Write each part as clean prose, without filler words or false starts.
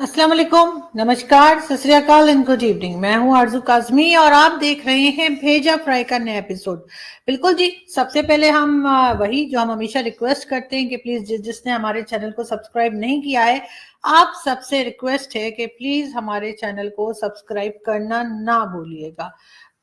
अस्सलाम वालेकुम, नमस्कार, सत श्री अकाल एंड गुड इवनिंग। मैं हूं आरजू काजमी और आप देख रहे हैं भेजा फ्राई का नया एपिसोड। बिल्कुल जी, सबसे पहले हम वही जो हम हमेशा रिक्वेस्ट करते हैं कि प्लीज जिसने हमारे चैनल को सब्सक्राइब नहीं किया है, आप सबसे रिक्वेस्ट है कि प्लीज हमारे चैनल को सब्सक्राइब करना ना भूलिएगा।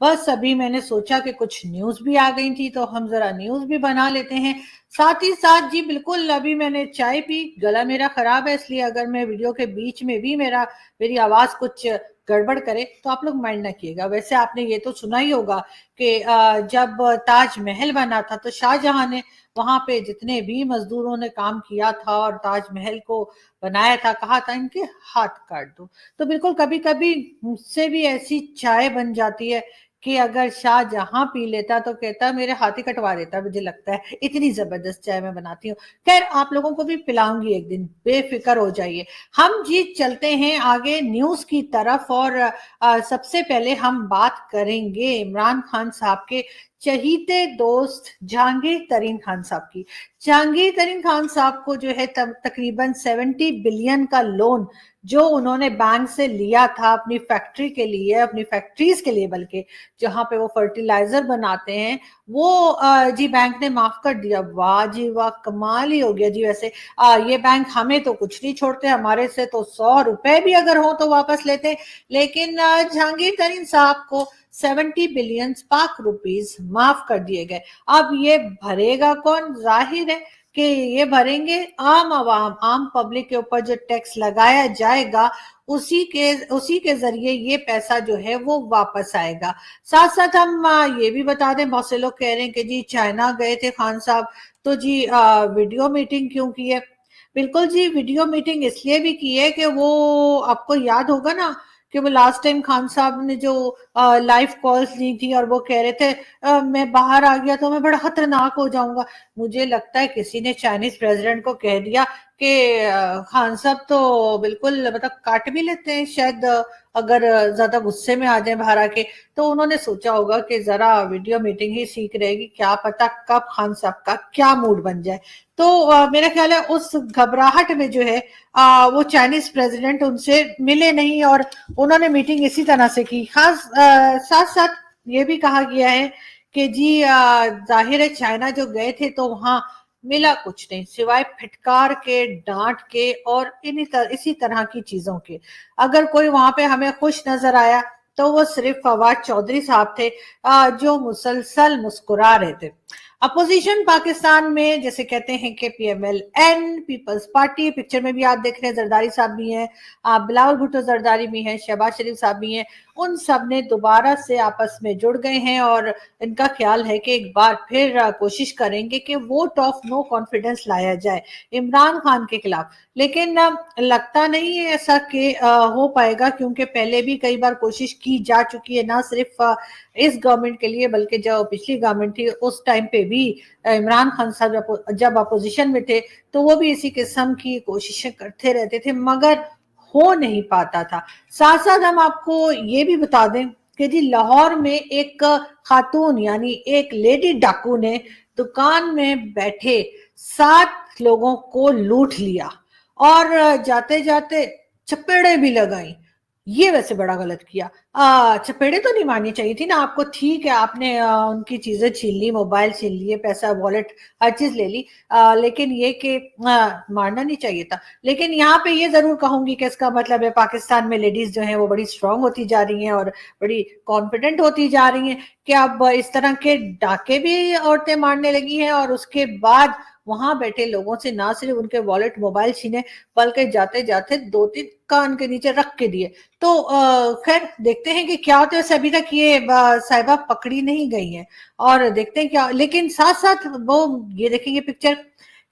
बस अभी मैंने सोचा कि कुछ न्यूज भी आ गई थी तो हम जरा न्यूज भी बना लेते हैं। साथ ही साथ जी बिल्कुल अभी मैंने चाय पी, गला मेरा खराब है, इसलिए अगर मैं वीडियो के बीच में भी मेरी आवाज कुछ गड़बड़ करे तो आप लोग माइंड ना किएगा। वैसे आपने ये तो सुना ही होगा कि जब ताजमहल बना था तो शाहजहां ने वहां पे जितने भी मजदूरों ने काम किया था और ताजमहल को बनाया था, कहा था इनके हाथ काट दो। तो बिल्कुल कभी कभी मुझसे भी ऐसी चाय बन जाती है कि अगर शाहजहां पी लेता तो कहता मेरे हाथ ही कटवा देता। मुझे लगता है इतनी जबरदस्त चाय मैं बनाती हूँ। खैर आप लोगों को भी पिलाऊंगी एक दिन, बेफिक्र हो जाइए। हम जी चलते हैं आगे न्यूज की तरफ और सबसे पहले हम बात करेंगे इमरान खान साहब के चहीते दोस्त जहांगीर तरीन खान साहब की। जहांगीर तरीन खान साहब को जो है तकरीबन 70 बिलियन का लोन जो उन्होंने बैंक से लिया था अपनी फैक्ट्री के लिए, अपनी फैक्ट्रीज के लिए, बल्कि जहां पे वो फर्टिलाइजर बनाते हैं, वो जी बैंक ने माफ कर दिया। वाह जी वाह, कमाल ही हो गया जी। वैसे ये बैंक हमें तो कुछ नहीं छोड़ते, हमारे से तो 100 रुपए भी अगर हो तो वापस लेते, लेकिन जहांगीर तरीन साहब को 70 बिलियन पाक रुपीस माफ कर दिए गए। अब ये भरेगा कौन? जाहिर है कि ये भरेंगे आम आवाम, आम पब्लिक के ऊपर जो टैक्स लगाया जाएगा उसी के जरिए ये पैसा जो है वो वापस आएगा। साथ साथ हम ये भी बता दें, बहुत से लोग कह रहे हैं कि जी चाइना गए थे खान साहब तो जी वीडियो मीटिंग क्यों की है? बिल्कुल जी, वीडियो मीटिंग इसलिए भी की है कि वो आपको याद होगा ना कि वो लास्ट टाइम खान साहब ने जो लाइव कॉल्स ली थी और वो कह रहे थे मैं बाहर आ गया तो मैं बड़ा खतरनाक हो जाऊंगा। मुझे लगता है किसी ने चाइनीज प्रेसिडेंट को कह दिया कि खान साहब तो बिल्कुल मतलब काट भी लेते हैं शायद, अगर ज्यादा गुस्से में आ जाए बाहर आके। तो उन्होंने सोचा होगा कि जरा वीडियो मीटिंग ही सीख रहेगी, क्या पता कब खान साहब का क्या मूड बन जाए। तो मेरा ख्याल है उस घबराहट में जो है वो चाइनीज प्रेसिडेंट उनसे मिले नहीं और उन्होंने मीटिंग इसी तरह से की। खास साथ साथ ये भी कहा गया है कि जी जाहिर है चाइना जो गए थे तो वहां मिला कुछ नहीं सिवाय फिटकार के, डांट के और इसी तरह की चीजों के। अगर कोई वहां पे हमें खुश नजर आया तो वो सिर्फ फवाद चौधरी साहब थे जो मुसलसल मुस्कुरा रहे थे। अपोजिशन पाकिस्तान में जैसे कहते हैं कि PMLN, पीपल्स पार्टी, पिक्चर में भी आप देख रहे हैं जरदारी साहब भी हैं, बिलावल भुट्टो जरदारी भी हैं, शहबाज शरीफ साहब भी हैं, उन सब ने दोबारा से आपस में जुड़ गए हैं और इनका ख्याल है कि एक बार फिर कोशिश करेंगे कि वोट ऑफ नो कॉन्फिडेंस लाया जाए इमरान खान के खिलाफ। लेकिन लगता नहीं है ऐसा कि हो पाएगा, क्योंकि पहले भी कई बार कोशिश की जा चुकी है, ना सिर्फ इस गवर्नमेंट के लिए बल्कि जो पिछली गवर्नमेंट थी उस टाइम पे भी इमरान खान साहब जब अपोजिशन में थे तो वो भी इसी किस्म की कोशिशें करते रहते थे मगर हो नहीं पाता था। साथ साथ हम आपको ये भी बता दें कि जी लाहौर में एक खातून यानी एक लेडी डाकू ने दुकान में बैठे 7 लोगों को लूट लिया और जाते जाते चपेड़े भी लगाई। ये वैसे बड़ा गलत किया। चपेड़े तो नहीं मारनी चाहिए थी ना आपको, ठीक है आपने उनकी चीजें छीन ली, मोबाइल छीन लिए, पैसा वॉलेट हर चीज ले ली, लेकिन ये कि मारना नहीं चाहिए था। लेकिन यहाँ पे ये जरूर कहूंगी कि इसका मतलब है पाकिस्तान में लेडीज जो है वो बड़ी स्ट्रांग होती जा रही हैं और बड़ी कॉन्फिडेंट होती जा रही हैं कि अब इस तरह के डाके भी औरतें मारने लगी हैं और उसके बाद वहां बैठे लोगों से ना सिर्फ उनके वॉलेट मोबाइल छीने बल्कि जाते जाते 2-3 कान के नीचे रख के दिए। तो खैर देखते हैं कि क्या होता है। अभी तक ये साहिबा पकड़ी नहीं गई है और देखते हैं क्या। लेकिन साथ साथ वो ये देखेंगे पिक्चर,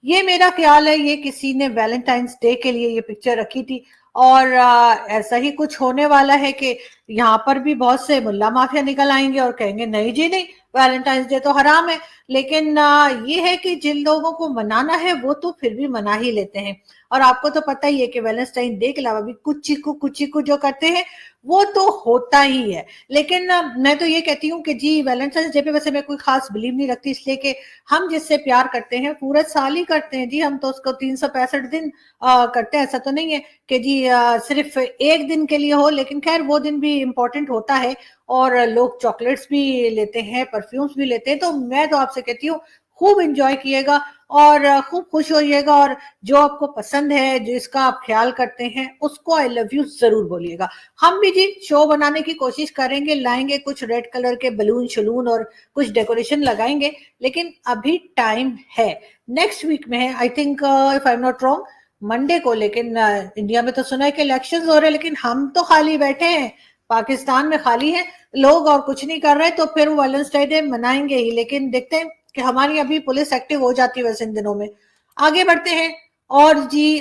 ये मेरा ख्याल है ये किसी ने वैलेंटाइंस डे के लिए ये पिक्चर रखी थी और ऐसा ही कुछ होने वाला है कि यहाँ पर भी बहुत से मुल्ला माफिया निकल आएंगे और कहेंगे नहीं जी नहीं, वैलेंटाइंस डे तो हराम है। लेकिन ये है कि जिन लोगों को मनाना है वो तो फिर भी मना ही लेते हैं اور आपको तो पता ही है कि वैलेंटाइन डे के अलावा भी कुछ चीकू जो करते हैं वो तो होता ही है। लेकिन मैं तो ये कहती हूँ कि जी वैलेंटाइन डे पे वैसे मैं कोई खास बिलीव नहीं रखती, इसलिए कि हम जिससे प्यार करते हैं पूरे साल ही करते हैं जी, हम तो उसको 365 दिन करते हैं। ऐसा तो नहीं है कि जी सिर्फ एक दिन के लिए हो, लेकिन खैर वो दिन भी इम्पोर्टेंट होता है और लोग चॉकलेट्स भी लेते हैं, परफ्यूम्स भी लेते हैं। तो मैं तो आपसे कहती हूँ खूब एंजॉय कीजिएगा और खूब खुश होइएगा, और जो आपको पसंद है, जिसका आप ख्याल करते हैं, उसको आई लव यू जरूर बोलिएगा। हम भी जी शो बनाने की कोशिश करेंगे, लाएंगे कुछ रेड कलर के बलून शलून और कुछ डेकोरेशन लगाएंगे, लेकिन अभी टाइम है, नेक्स्ट वीक में है I think, if I am not wrong, Monday को। लेकिन इंडिया में तो सुना है कि इलेक्शंस हो रहे हैं, लेकिन हम तो खाली बैठे हैं, पाकिस्तान में खाली है लोग और कुछ नहीं कर रहे, तो फिर वो वैलेंटाइन डे मनाएंगे ही। लेकिन देखते हैं कि हमारी अभी पुलिस एक्टिव हो जाती है वैसे इन दिनों में। आगे बढ़ते हैं और जी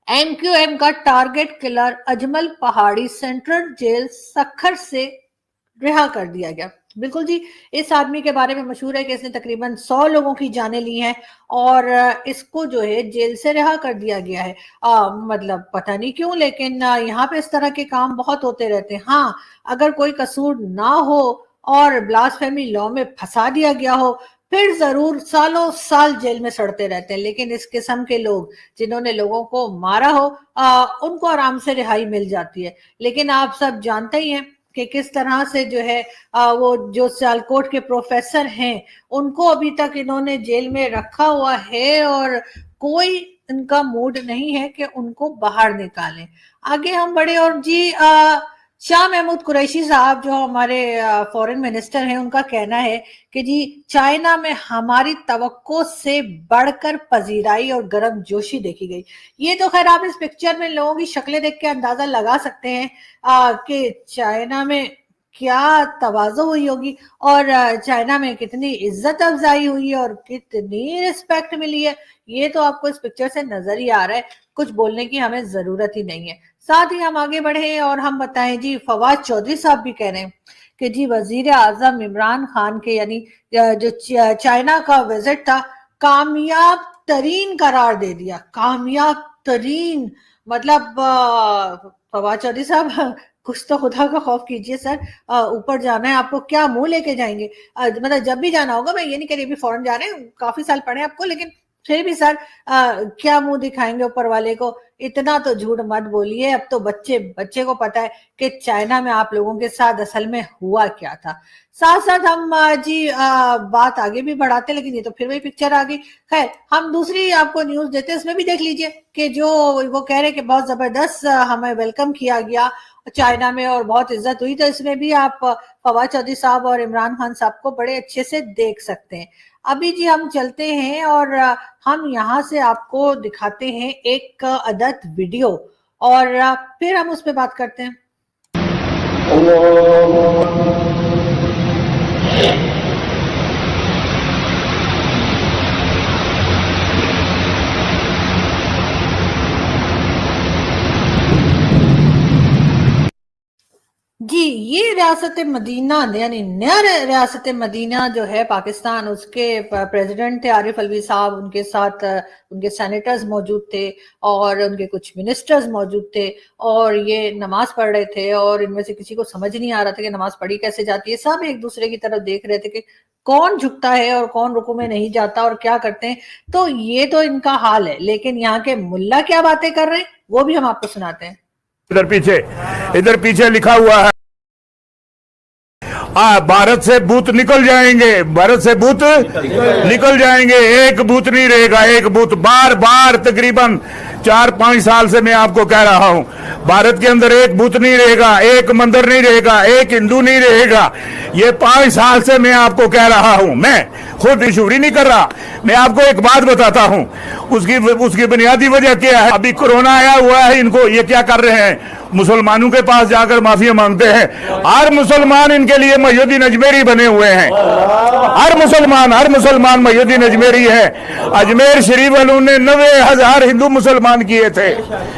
एमक्यूएम का टारगेट किलर अजमल पहाड़ी सेंट्रल जेल सखर से रिहा कर दिया गया। बिल्कुल जी, इस आदमी के बारे में मशहूर है कि इसने तकरीबन 100 लोगों की जानें ली हैं और इसको जो है जेल से रिहा कर दिया गया है। मतलब पता नहीं क्यों, लेकिन यहाँ पे इस तरह के काम बहुत होते रहते हैं। हाँ, अगर कोई कसूर ना हो और ब्लास्फेमी लॉ में फंसा दिया गया हो, फिर जरूर सालों साल जेल में सड़ते रहते हैं। लेकिन इस किस्म के लोग जिन्होंने लोगों को मारा हो, उनको आराम से रिहाई मिल जाती है। लेकिन आप सब जानते ही हैं कि किस तरह से जो है वो जो सियालकोट के प्रोफेसर हैं उनको अभी तक इन्होंने जेल में रखा हुआ है और कोई इनका मूड नहीं है कि उनको बाहर निकालें। आगे हम बढ़े और जी शाह महमूद कुरैशी साहब जो हमारे फॉरेन मिनिस्टर हैं, उनका कहना है कि जी चाइना में हमारी तवक्को से बढ़कर पजीराई और गर्म जोशी देखी गई। ये तो खैर आप इस पिक्चर में लोगों की शक्लें देख के अंदाजा लगा सकते हैं कि चाइना में क्या तवाज़ो हुई होगी और चाइना में कितनी इज्जत अफजाई हुई है और कितनी रिस्पेक्ट मिली है। ये तो आपको इस पिक्चर से नजर ही आ रहा है, कुछ बोलने की हमें जरूरत ही नहीं है। साथ ही हम आगे बढ़े और हम बताएं जी फवाद चौधरी साहब भी कह रहे हैं कि जी वजीर आजम इमरान खान के यानी जो चाइना का विजिट था कामयाब तरीन करार दे दिया। कामयाब तरीन मतलब फवाद चौधरी साहब कुछ तो खुदा का खौफ कीजिए सर, ऊपर जाना है आपको, क्या मुंह लेके जाएंगे? मतलब जब भी जाना होगा, मैं ये नहीं कह रही अभी फौरन जा रहे हैं, काफी साल पड़े आपको, लेकिन फिर भी सर क्या मुंह दिखाएंगे ऊपर वाले को? इतना तो झूठ मत बोलिए। अब तो बच्चे को पता है कि चाइना में आप लोगों के साथ असल में हुआ क्या था। साथ साथ हम जी बात आगे भी बढ़ाते, लेकिन ये तो फिर वही पिक्चर आ गई। खैर, हम दूसरी आपको न्यूज देते हैं, उसमें भी देख लीजिए कि जो वो कह रहे कि बहुत जबरदस्त हमें वेलकम किया गया चाइना में और बहुत इज्जत हुई, तो इसमें भी आप फवाद चौधरी साहब और इमरान खान साहब को बड़े अच्छे से देख सकते हैं। अभी जी हम चलते हैं और हम यहाँ से आपको दिखाते हैं एक अदद वीडियो और फिर हम उस पर बात करते हैं। जी ये रियासत मदीना यानी नया रियासत मदीना जो है पाकिस्तान, उसके प्रेसिडेंट थे आरिफ अलवी साहब, उनके साथ उनके सेनेटर्स मौजूद थे और उनके कुछ मिनिस्टर्स मौजूद थे और ये नमाज पढ़ रहे थे और इनमें से किसी को समझ नहीं आ रहा था कि नमाज पढ़ी कैसे जाती है। सब एक दूसरे की तरफ देख रहे थे कि कौन झुकता है और कौन रुकू में नहीं जाता और क्या करते हैं। तो ये तो इनका हाल है, लेकिन यहाँ के मुल्ला क्या बातें कर रहे हैं वो भी हम आपको सुनाते हैं। इधर पीछे लिखा हुआ है भारत से भूत निकल जाएंगे, भारत से भूत निकल जाएंगे, एक भूत नहीं रहेगा, एक भूत। बार बार तकरीबन 4-5 साल से मैं आपको कह रहा हूं, भारत के अंदर एक भूत नहीं रहेगा, एक मंदिर नहीं रहेगा, एक हिंदू नहीं रहेगा। ये 5 साल से मैं आपको कह रहा हूं, मैं खुद इशूरी नहीं कर रहा। मैं आपको एक बात बताता हूं, उसकी बुनियादी वजह क्या है। अभी कोरोना आया हुआ है, इनको ये क्या कर रहे हैं, मुसलमानों के पास जाकर माफी मांगते हैं। हर मुसलमान इनके लिए मयूद्दीन अजमेरी बने हुए हैं, हर मुसलमान मयूद्दीन अजमेरी है। अजमेर शरीफ वालों ने 90,000 हिंदू मुसलमान किए थे,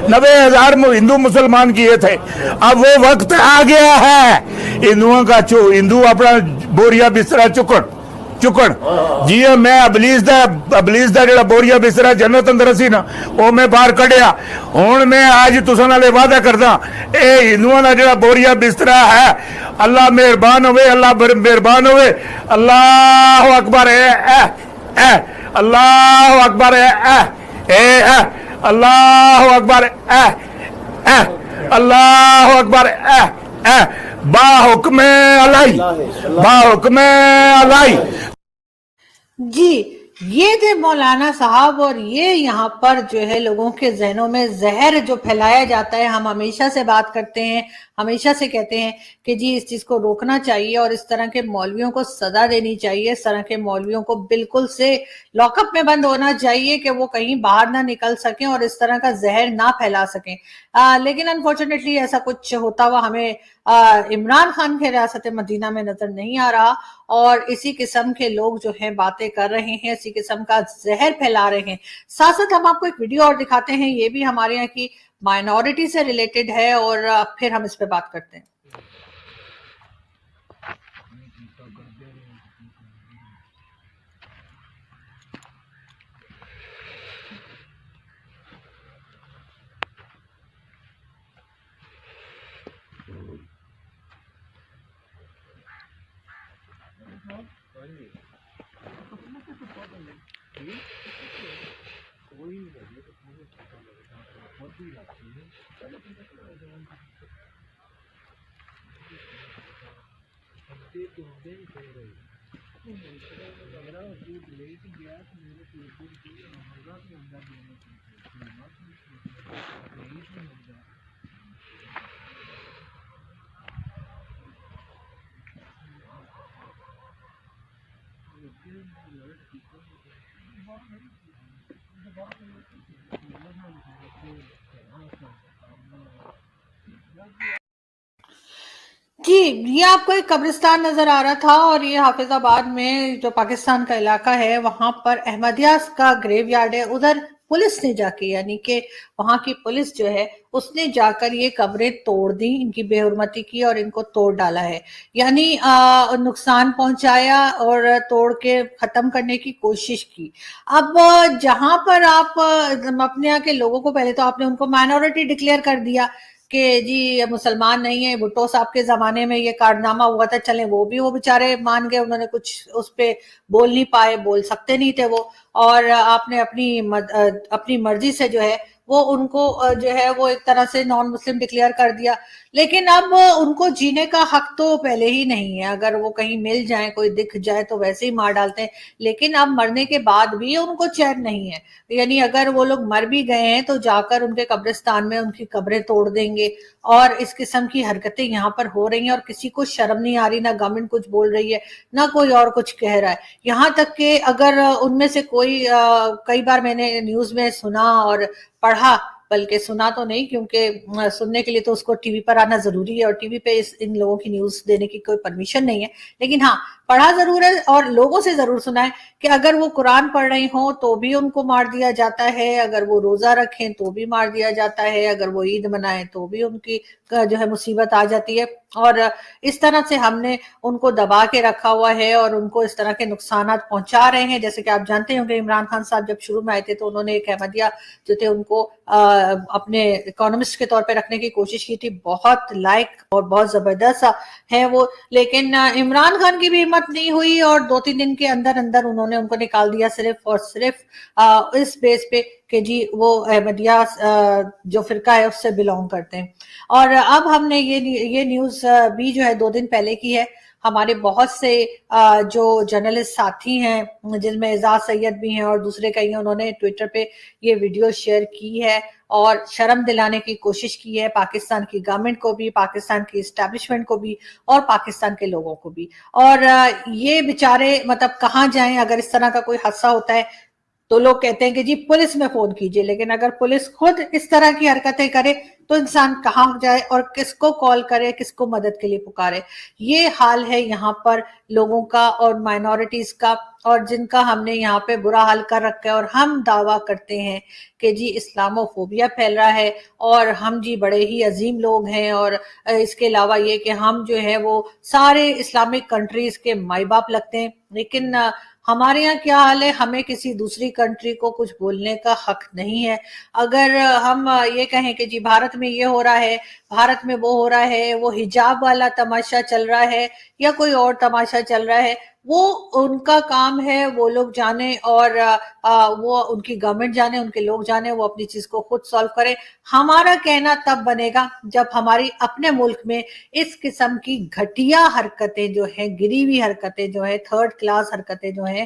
90,000 हिंदू मुसलमान किए थे। अब वो वक्त आ गया है हिंदुओं का, हिंदू अपना बोरिया बिस्तरा चुकन, ਚੁੱਕਣ ਜੀ। ਮੈਂ ਅਬਲੀਸ ਦਾ ਜਿਹੜਾ ਬੋਰੀਆ ਬਿਸਤਰਾ ਜੰਨਤ ਅੰਦਰ ਸੀ ਨਾ, ਉਹ ਮੈਂ ਬਾਹਰ ਕੱਢਿਆ। ਹੁਣ ਮੈਂ ਅੱਜ ਤੁਸਾਂ ਨਾਲੇ ਵਾਅਦਾ ਕਰਦਾ, ਇਹ ਹਿੰਦੂਆਂ ਦਾ ਜਿਹੜਾ ਬੋਰੀਆ ਬਿਸਤਰਾ ਹੈ, ਅੱਲਾਹ ਮਿਹਰਬਾਨ ਹੋਵੇ, ਅੱਲਾਹ ਮਿਹਰਬਾਨ ਹੋਵੇ। ਅੱਲਾਹੁ ਅਕਬਰ, ਅੱਲਾਹੁ ਅਕਬਰ, ਅੱਲਾਹੁ ਅਕਬਰ, ਅੱਲਾਹੁ ਅਕਬਰ। बाहुक्म अलाई, बाहुक्म अलाई। जी, ये थे मौलाना साहब, और ये यहाँ पर जो है लोगों के जहनों में जहर जो फैलाया जाता है। हम हमेशा से बात करते हैं, हमेशा से कहते हैं कि जी इस चीज को रोकना चाहिए और इस तरह के मौलवियों को सजा देनी चाहिए। इस तरह के मौलवियों को बिल्कुल से लॉकअप में बंद होना चाहिए कि वो कहीं बाहर ना निकल सकें और इस तरह का जहर ना फैला सकें। लेकिन अनफॉर्चुनेटली ऐसा कुछ होता हुआ हमें इमरान खान के रियासत मदीना में नजर नहीं आ रहा, और इसी किस्म के लोग जो हैं बातें कर रहे हैं, इसी किस्म का जहर फैला रहे हैं। साथ साथ हम आपको एक वीडियो और दिखाते हैं, ये भी हमारे यहाँ की माइनॉरिटी से रिलेटेड है, और फिर हम इस पे बात करते हैं। जी, ये आपको एक कब्रिस्तान नजर आ रहा था, और ये हाफिजाबाद में जो पाकिस्तान का इलाका है, वहां पर अहमदियास का ग्रेवयार्ड है। उधर पुलिस ने जाके, यानी कि वहां की पुलिस जो है उसने जाकर ये कब्रें तोड़ दी, इनकी बेहुरमती की और इनको तोड़ डाला है, यानी नुकसान पहुंचाया और तोड़ के खत्म करने की कोशिश की। अब जहां पर आप अपने यहाँ के लोगों को, पहले तो आपने उनको माइनॉरिटी डिक्लेयर कर दिया कि जी मुसलमान नहीं है। भुट्टो साहब के जमाने में ये कारनामा हुआ था, चले वो बेचारे मान गए, उन्होंने कुछ उस पे बोल नहीं पाए, बोल सकते नहीं थे वो, और आपने अपनी मर्जी से जो है वो उनको जो है वो एक तरह से नॉन मुस्लिम डिक्लेयर कर दिया। लेकिन अब उनको जीने का हक तो पहले ही नहीं है, अगर वो कहीं मिल जाए, कोई दिख जाए तो वैसे ही मार डालते हैं। लेकिन अब मरने के बाद भी उनको चैन नहीं है, यानी अगर वो लोग मर भी गए हैं तो जाकर उनके कब्रिस्तान में उनकी कब्रें तोड़ देंगे, और इस किस्म की हरकतें यहाँ पर हो रही हैं, और किसी को शर्म नहीं आ रही, ना गवर्नमेंट कुछ बोल रही है, ना कोई और कुछ कह रहा है। यहाँ तक कि अगर उनमें से कोई कई बार मैंने न्यूज में सुना और पढ़ा, बल्कि सुना तो नहीं, क्योंकि सुनने के लिए तो उसको टीवी पर आना जरूरी है, और टीवी पे इन लोगों की न्यूज देने की कोई परमिशन नहीं है। लेकिन हाँ, पढ़ा जरूर है और लोगों से जरूर सुना है कि अगर वो कुरान पढ़ रही हो तो भी उनको मार दिया जाता है, अगर वो रोजा रखें तो भी मार दिया जाता है, अगर वो ईद मनाएं तो भी उनकी जो है मुसीबत आ जाती है। और इस तरह से हमने उनको दबा के रखा हुआ है और उनको इस तरह के नुकसान पहुंचा रहे हैं। जैसे कि आप जानते होंगे, इमरान खान साहब जब शुरू में आए थे तो उन्होंने एक अहमदिया जो थे उनको अपने इकोनॉमिस्ट के तौर पे रखने की कोशिश की थी, बहुत लाइक और बहुत जबरदस्त है वो। लेकिन इमरान खान की भी हिम्मत नहीं हुई और 2-3 दिन के अंदर अंदर उन्होंने उनको निकाल दिया, सिर्फ और सिर्फ इस बेस पे कि जी वो अहमदिया जो फिरका है उससे बिलोंग करते हैं। और अब हमने ये न्यूज भी जो है 2 दिन पहले की है। हमारे बहुत से जो जर्नलिस्ट साथी हैं, जिनमें एजाज सैयद भी हैं और दूसरे कई हैं, उन्होंने ट्विटर पे ये वीडियो शेयर की है और शर्म दिलाने की कोशिश की है पाकिस्तान की गवर्नमेंट को भी, पाकिस्तान की एस्टैब्लिशमेंट को भी और पाकिस्तान के लोगों को भी। और ये बेचारे मतलब कहाँ जाएं अगर इस तरह का कोई हादसा होता है। तो लोग कहते हैं कि जी पुलिस में फोन कीजिए, लेकिन अगर पुलिस खुद इस तरह की हरकतें करे तो इंसान कहाँ जाए और किसको कॉल करे, किसको मदद के लिए पुकारे। ये हाल है यहाँ पर लोगों का और माइनॉरिटीज का, और जिनका हमने यहाँ पे बुरा हाल कर रखा है। और हम दावा करते हैं कि जी इस्लामोफोबिया फैल रहा है और हम जी बड़े ही अजीम लोग हैं, और इसके अलावा ये कि हम जो है वो सारे इस्लामिक कंट्रीज के माई बाप लगते हैं। लेकिन हमारे यहाँ क्या हाल है, हमें किसी दूसरी कंट्री को कुछ बोलने का हक नहीं है। अगर हम ये कहें कि जी भारत में ये हो रहा है, भारत में वो हो रहा है, वो हिजाब वाला तमाशा चल रहा है या कोई और तमाशा चल रहा है, वो उनका काम है, वो लोग जाने, और वो उनकी गवर्नमेंट जाने, उनके लोग जाने, वो अपनी चीज को खुद सॉल्व करें। हमारा कहना तब बनेगा जब हमारी अपने मुल्क में इस किस्म की घटिया हरकतें जो है, गिरी हुई हरकतें जो है, थर्ड क्लास हरकतें जो है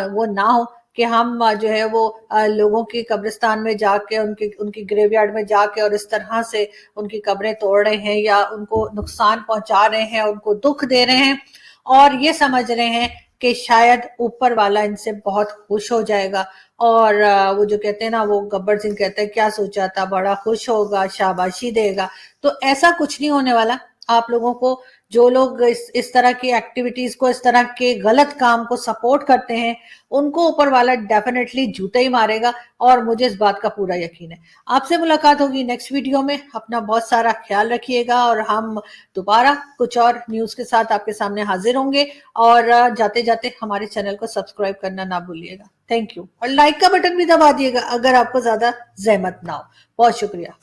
वो ना हो, कि हम जो है वो लोगों की कब्रिस्तान में जाके, उनकी ग्रेवयार्ड में जाके और इस तरह से उनकी कब्रें तोड़ रहे हैं या उनको नुकसान पहुंचा रहे हैं, उनको दुख दे रहे हैं, और ये समझ रहे हैं कि शायद ऊपर वाला इनसे बहुत खुश हो जाएगा। और वो जो कहते हैं ना, वो गब्बर सिंह कहते हैं क्या सोचा था, बड़ा खुश होगा, शाबाशी देगा। तो ऐसा कुछ नहीं होने वाला। आप लोगों को, जो लोग इस तरह की एक्टिविटीज को, इस तरह के गलत काम को सपोर्ट करते हैं, उनको ऊपर वाला डेफिनेटली जूते ही मारेगा, और मुझे इस बात का पूरा यकीन है। आपसे मुलाकात होगी नेक्स्ट वीडियो में। अपना बहुत सारा ख्याल रखिएगा, और हम दोबारा कुछ और न्यूज के साथ आपके सामने हाजिर होंगे। और जाते जाते हमारे चैनल को सब्सक्राइब करना ना भूलिएगा। थैंक यू, और लाइक का बटन भी दबा दिएगा अगर आपको ज्यादा जहमत ना हो। बहुत शुक्रिया।